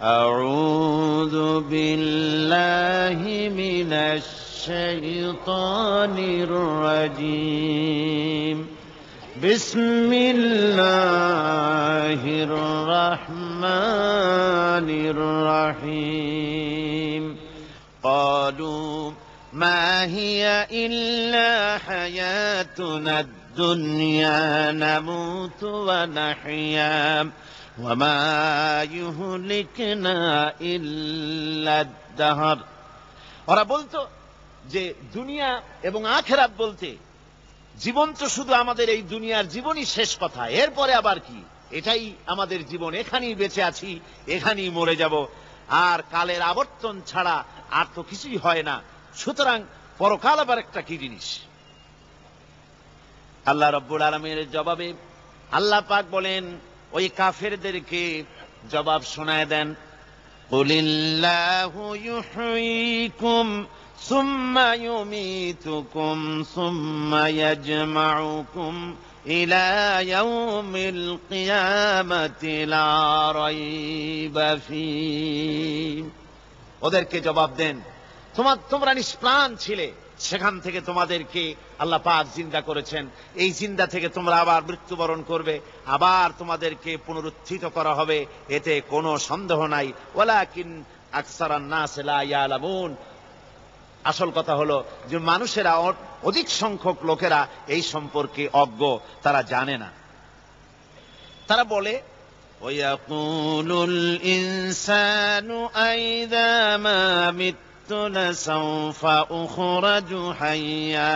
أعوذ بالله من الشيطان الرجيم بسم الله الرحمن الرحيم قالوا ما هي إلا حياتنا الدنيا نموت ونحيا وما يهلكنا إلا الدهر। ওরা বলতো যে দুনিয়া এবং আখিরাত বলতে জীবন তো শুধু আমাদের এই দুনিয়ার জীবনই শেষ কথা, এরপরে আবার কি, এটাই আমাদের জীবন, এখানেই বেঁচে আছি, এখানেই মরে যাব, আর কালের আবর্তন ছাড়া আর তো কিছুই হয় না, সুতরাং পরকাল আবার একটা কি জিনিস। আল্লাহ রাব্বুল আলামিনের জবাবে আল্লাহ পাক বলেন ওই কাফেরদেরকে জবাব শোনায় দেন, কুলিল্লাহু ইউহয়িকুম সুম্মা ইউমীতুকুম সুম্মা ইয়াজমাউকুম ইলা ইয়াউমিল কিয়ামাতি লা রাইবা ফীহ। ওদেরকে জবাব দেন, তোমরা নিষ্প্রাণ ছিলে, সেখান থেকে তোমাদেরকে আল্লাহ পাক জিন্দা করেছেন, এই জিন্দা থেকে তোমরা আবার মৃত্যুবরণ করবে, আবার তোমাদেরকে পুনরুত্থিত করা হবে, এতে কোনো সন্দেহ নাই। ওয়ালাকিন আকসারান নাস লা ইয়ালামুন। আসল কথা হলো যে মানুষেরা, অধিক সংখ্যক লোকেরা এই সম্পর্কে অজ্ঞ, তারা জানে না। তারা বলে ওয়ায়াকুলুল ইনসানু আইযা মা লাসাউফা উখরাজু হাইয়া।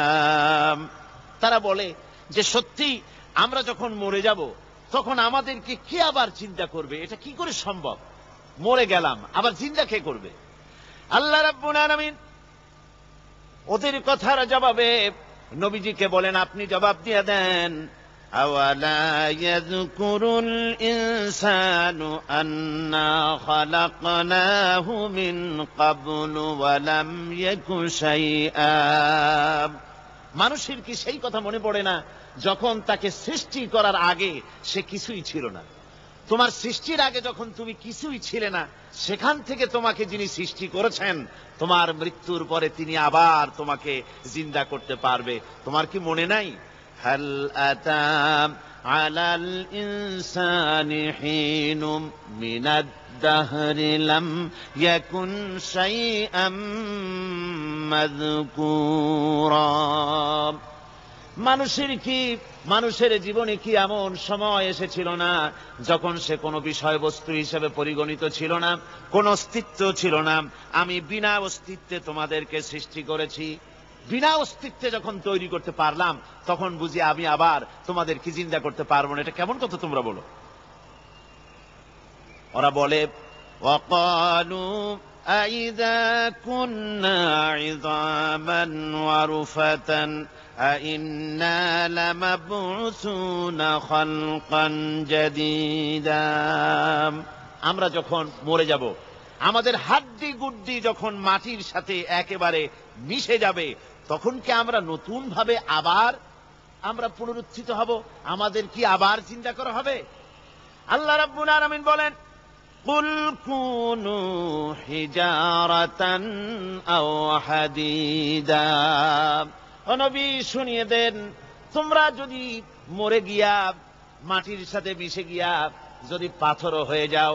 তারা বলে যে সত্যি আমরা যখন মরে যাব তখন আমাদেরকে কে আবার চিন্তা করবে, এটা কি করে সম্ভব, মরে গেলাম আবার চিন্তা কে করবে। আল্লাহ রাব্বুল আলামিন ওদের কথার জবাবে নবীজিকে বলেন, আপনি জবাব দিয়ে দেন, আওয়ালা ইয়াযকুরুল ইনসানু আন্না খালাকনাহু মিন ক্বাবলু ওয়া লাম ইয়াকু শাইআ। মানুষের কি সেই কথা মনে পড়ে না যখন তাকে সৃষ্টি করার আগে সে কিছুই ছিল না? তোমার সৃষ্টির আগে যখন তুমি কিছুই ছিলে না, সেখান থেকে তোমাকে যিনি সৃষ্টি করেছেন, তোমার মৃত্যুর পরে তিনি আবার তোমাকে জিন্দা করতে পারবে। তোমার কি মনে নাই? হাল আতা আলাল ইনসানি হিনুম মিনাদ দাহরি লাম ইয়াকুন শাইআম মাযকুরা। মানুষের জীবনে কি এমন সময় এসেছিল না যখন সে কোনো বিষয়বস্তু হিসেবে পরিগণিত ছিল না, কোন অস্তিত্ব ছিল না? আমি বিনা অস্তিত্বে তোমাদেরকে সৃষ্টি করেছি, বিনা অস্তিত্বে যখন তৈরি করতে পারলাম তখন বুঝি আমি আবার তোমাদেরকে জিন্দা করতে পারবো না। এটা কেমন কথা তোমরা বলো? ওরা বলে ওয়াকালু আইযা কুন্না ইযামান ওয়া রুফাতান আইন্না লামাবউসুনা খালকান জাদীদা। আমরা যখন মরে যাব, আমাদের হাড্ডি গুড্ডি যখন মাটির সাথে একেবারে মিশে যাবে, তখন কি আমরা নতুন ভাবে আবার আমরা পুনরুত্থিত হব? আমাদের কি আবার চিন্তা করা হবে? আল্লাহ রাব্বুল আলামিন বলেন, কুল কুনু হিজারাতান আও হাদিদা। ও নবী শুনিয়ে দেন, তোমরা যদি মরে গিয়া মাটির সাথে মিশে গিয়া যদি পাথরও হয়ে যাও,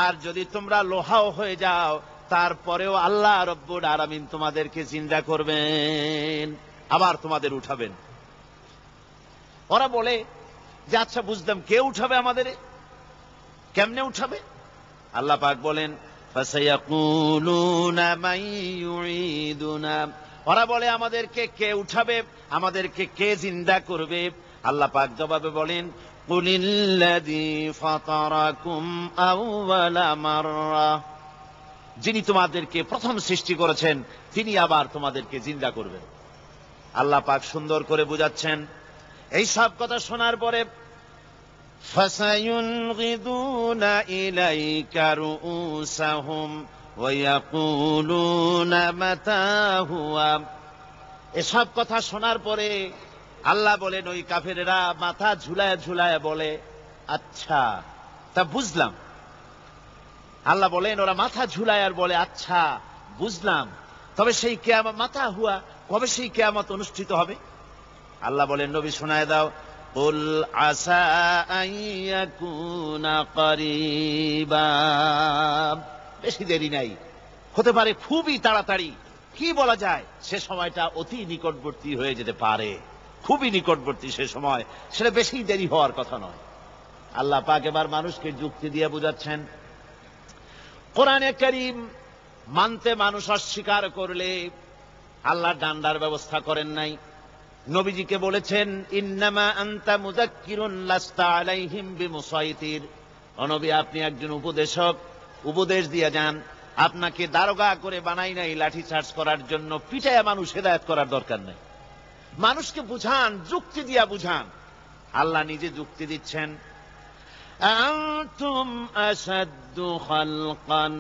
আর যদি তোমরা লোহাও হয়ে যাও, তারপরেও আল্লাহ রব্বুল আলামিন তোমাদেরকে জিন্দা করবেন, আবার তোমাদের উঠাবেন। ওরা বলে যে আচ্ছা বুঝলাম, কে উঠাবে আমাদের, কেমনে উঠাবে? আল্লাহ পাক বলেন, ফাসায়াকুলুনা মান ইউঈদুনা। ওরা বলে আমাদেরকে কে উঠাবে, আমাদেরকে কে জিন্দা করবে? আল্লাহ পাক জবাবে বলেন, কুলিল্লাযী ফাতারাকুম আউওয়ালা মাররা। যিনি তোমাদেরকে প্রথম সৃষ্টি করেছেন তিনি আবার তোমাদেরকে জিন্দা করবেন। আল্লাহ পাক সুন্দর করে বুঝাচ্ছেন। এই সব কথা শোনার পরে ফাসায়ুনগিদুনা ইলাইকা রুউসাহুম ওয়া ইয়াকুলুনা মাতা হুয়া। এসব কথা শোনার পরে আল্লাহ বলেন, ওই কাফেরেরা মাথা ঝুলায় ঝুলায় বলে, আচ্ছা তা বুঝলাম, আল্লাহ বলেন ওরা মাথা ঝুলায় আর বলে আচ্ছা বুঝলাম, তবে সেই কিয়ামত মাথা হুয়া, কবে সেই কিয়ামত অনুষ্ঠিত হবে? আল্লাহ বলেন নবী শোনায় দাও, কুল আসা আন ইয়াকুনা করিবা, বেশি দেরি নাই, হতে পারে খুবই তাড়াতাড়ি। কি বলা যায়, সে সময়টা অতি নিকটবর্তী হয়ে যেতে পারে, খুবই নিকটবর্তী সে সময়, সেটা বেশি দেরি হওয়ার কথা নয়। আল্লাহ পাক এবার মানুষকে যুক্তি দিয়ে বুঝাচ্ছেন, কোরআনে কারীম মানতে মানুষ অস্বীকার করলে আল্লাহ ডান্ডার ব্যবস্থা করেন নাই। নবীজিকে বলেছেন ইন্নামা আনতা মুযাক্কিরুন লাস্তা আলাইহিম বিমুসাইতির, ও নবী আপনি একজন উপদেশক, উপদেশ দিয়ে যান, আপনাকে দারোগা করে বানাই নাই লাঠি চার্জ করার জন্য, পিটায়া মানুষ হেদায়েত করার দরকার নেই। মানুষকে বুঝান, যুক্তি দিয়া বুঝান। আল্লাহ নিজে যুক্তি দিচ্ছেন, আনতুম আশাদ্দু খালকান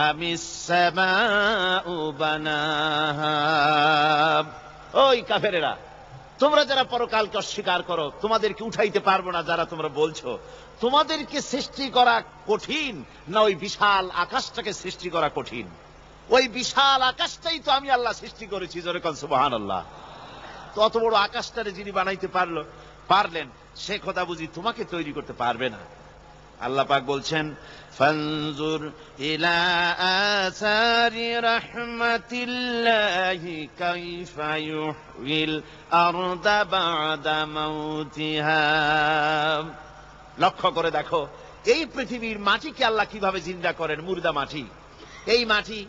আমিস সামাউ বানাহা, ওই কাফেরেরা, তোমরা যারা পরকালকে অস্বীকার করো, তোমাদেরকে উঠাইতে পারবো না যারা তোমরা বলছো, তোমাদেরকে সৃষ্টি করা কঠিন না ওই বিশাল আকাশটাকে সৃষ্টি করা কঠিন? ওই বিশাল আকাশটাই তো আমি আল্লাহ সৃষ্টি করেছি, জোরে কোন সুবহানাল্লাহ। তো অত বড় আকাশটারে যিনি বানাইতে পারলেন, সে কথা বুঝি তোমাকে তৈরি করতে পারবে না? আল্লাহ পাক বলছেন ফানজুর ইলা আসারি রাহমাতিল্লাহি কাইফা ইউহিল আরদা বাদা মাউতিহা, লক্ষ্য করে দেখো এই পৃথিবীর মাটিকে আল্লাহ কিভাবে জিন্দা করেন, মুর্দা মাটি। এই মাটি